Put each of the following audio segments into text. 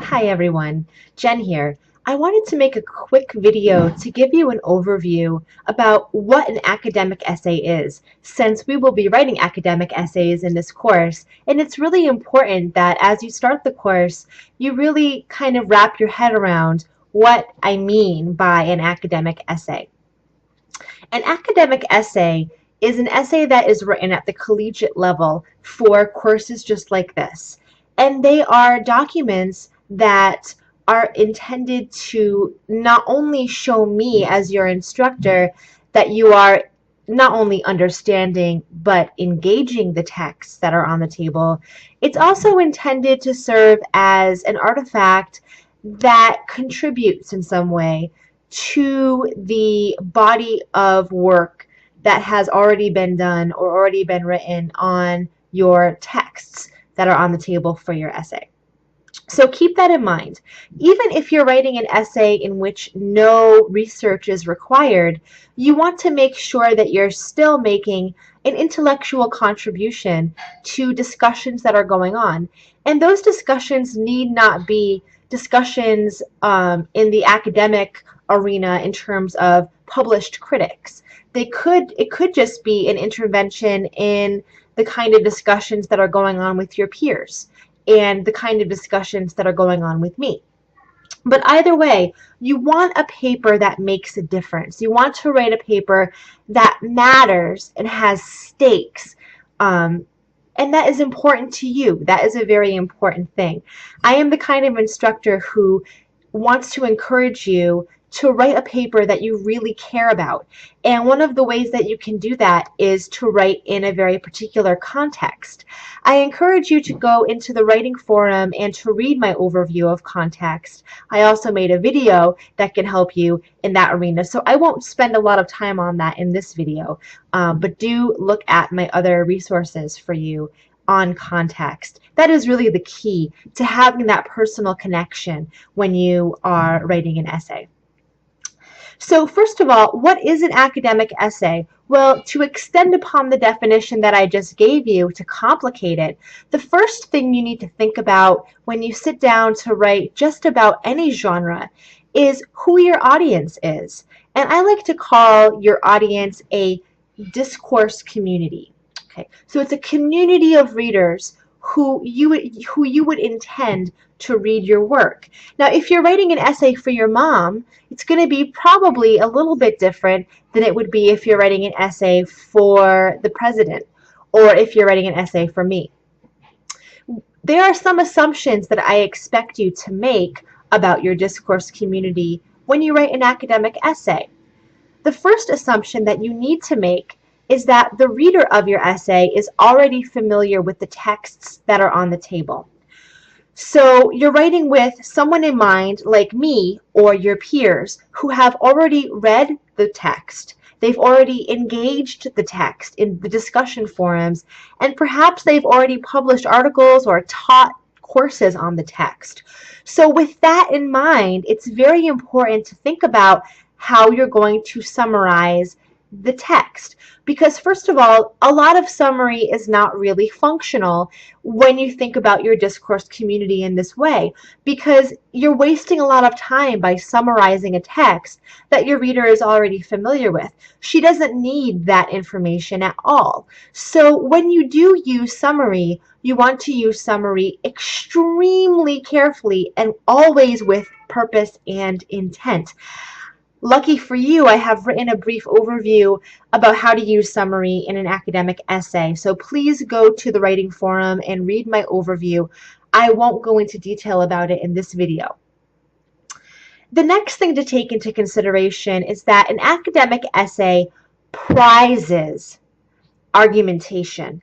Hi everyone, Jen here. I wanted to make a quick video to give you an overview about what an academic essay is, since we will be writing academic essays in this course, and it's really important that as you start the course, you really kind of wrap your head around what I mean by an academic essay. An academic essay is an essay that is written at the collegiate level for courses just like this. And they are documents that are intended to not only show me as your instructor that you are not only understanding but engaging the texts that are on the table, it's also intended to serve as an artifact that contributes in some way to the body of work that has already been done or already been written on your texts that are on the table for your essay. So keep that in mind. Even if you're writing an essay in which no research is required, you want to make sure that you're still making an intellectual contribution to discussions that are going on. And those discussions need not be discussions in the academic arena in terms of published critics. It could just be an intervention in the kind of discussions that are going on with your peers and the kind of discussions that are going on with me. But either way, you want a paper that makes a difference. You want to write a paper that matters and has stakes, and that is important to you. That is a very important thing. I am the kind of instructor who wants to encourage you to write a paper that you really care about. And one of the ways that you can do that is to write in a very particular context. I encourage you to go into the writing forum and to read my overview of context. I also made a video that can help you in that arena, so I won't spend a lot of time on that in this video, but do look at my other resources for you on context. That is really the key to having that personal connection when you are writing an essay. So first of all, what is an academic essay? Well, to extend upon the definition that I just gave you, to complicate it, the first thing you need to think about when you sit down to write just about any genre is who your audience is. And I like to call your audience a discourse community. Okay, so it's a community of readers who you would intend to read your work. Now, if you're writing an essay for your mom, it's going to be probably a little bit different than it would be if you're writing an essay for the president or if you're writing an essay for me. There are some assumptions that I expect you to make about your discourse community when you write an academic essay. The first assumption that you need to make is that the reader of your essay is already familiar with the texts that are on the table. So you're writing with someone in mind like me or your peers who have already read the text. They've already engaged the text in the discussion forums, and perhaps they've already published articles or taught courses on the text. So with that in mind, it's very important to think about how you're going to summarize the text. Because first of all, a lot of summary is not really functional when you think about your discourse community in this way, because you're wasting a lot of time by summarizing a text that your reader is already familiar with. She doesn't need that information at all. So when you do use summary, you want to use summary extremely carefully and always with purpose and intent. Lucky for you, I have written a brief overview about how to use summary in an academic essay. So please go to the writing forum and read my overview. I won't go into detail about it in this video. The next thing to take into consideration is that an academic essay prizes argumentation.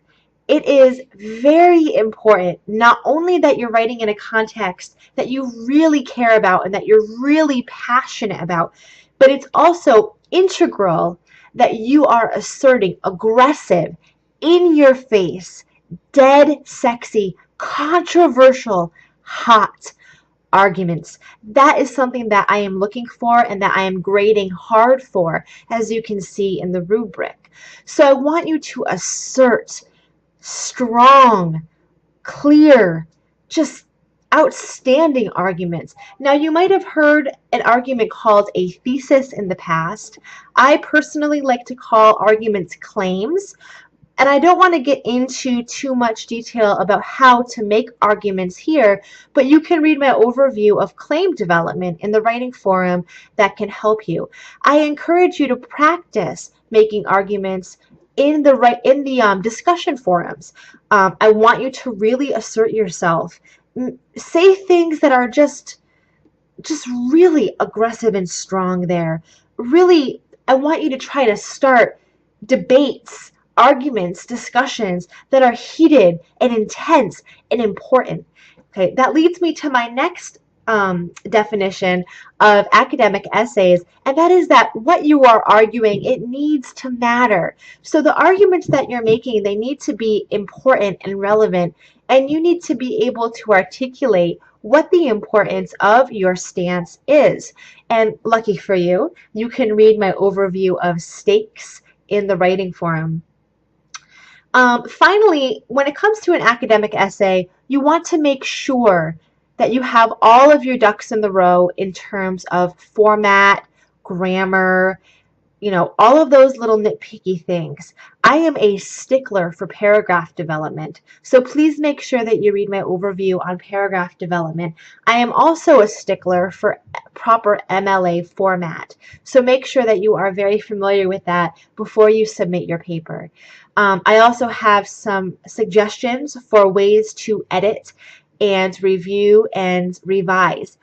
It is very important not only that you're writing in a context that you really care about and that you're really passionate about, but it's also integral that you are asserting aggressive, in your face, dead sexy, controversial, hot arguments. That is something that I am looking for and that I am grading hard for, as you can see in the rubric. So I want you to assert strong, clear, just outstanding arguments. Now, you might have heard an argument called a thesis in the past. I personally like to call arguments claims. And I don't want to get into too much detail about how to make arguments here, but you can read my overview of claim development in the writing forum that can help you. I encourage you to practice making arguments in the discussion forums. I want you to really assert yourself. Say things that are just really aggressive and strong there. Really, I want you to try to start debates, arguments, discussions that are heated and intense and important. Okay, that leads me to my next definition of academic essays, and that is that what you are arguing, it needs to matter. So the arguments that you're making, they need to be important and relevant, and you need to be able to articulate what the importance of your stance is. And lucky for you, you can read my overview of stakes in the writing forum. Finally, when it comes to an academic essay, you want to make sure that you have all of your ducks in the row in terms of format, grammar, all of those little nitpicky things. I am a stickler for paragraph development, so please make sure that you read my overview on paragraph development. I am also a stickler for proper MLA format, so make sure that you are very familiar with that before you submit your paper. I also have some suggestions for ways to edit and review and revise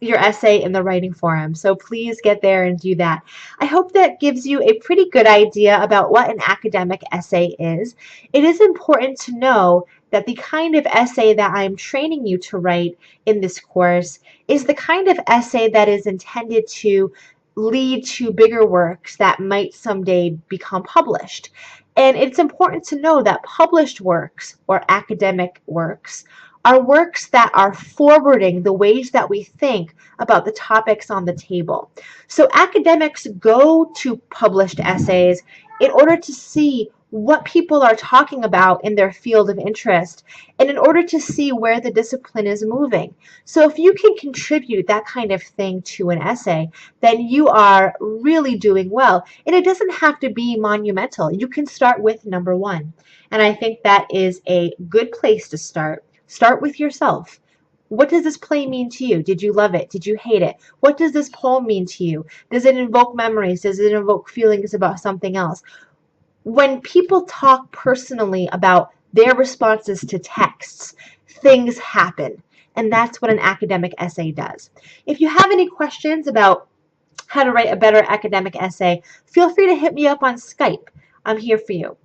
your essay in the writing forum. So please get there and do that. I hope that gives you a pretty good idea about what an academic essay is. It is important to know that the kind of essay that I'm training you to write in this course is the kind of essay that is intended to lead to bigger works that might someday become published. And it's important to know that published works or academic works are works that are forwarding the ways that we think about the topics on the table. So academics go to published essays in order to see what people are talking about in their field of interest and in order to see where the discipline is moving. So if you can contribute that kind of thing to an essay, then you are really doing well. And it doesn't have to be monumental. You can start with number 1. And I think that is a good place to start. Start with yourself. What does this play mean to you? Did you love it? Did you hate it? What does this poem mean to you? Does it invoke memories? Does it invoke feelings about something else? When people talk personally about their responses to texts, things happen. And that's what an academic essay does. If you have any questions about how to write a better academic essay, feel free to hit me up on Skype. I'm here for you.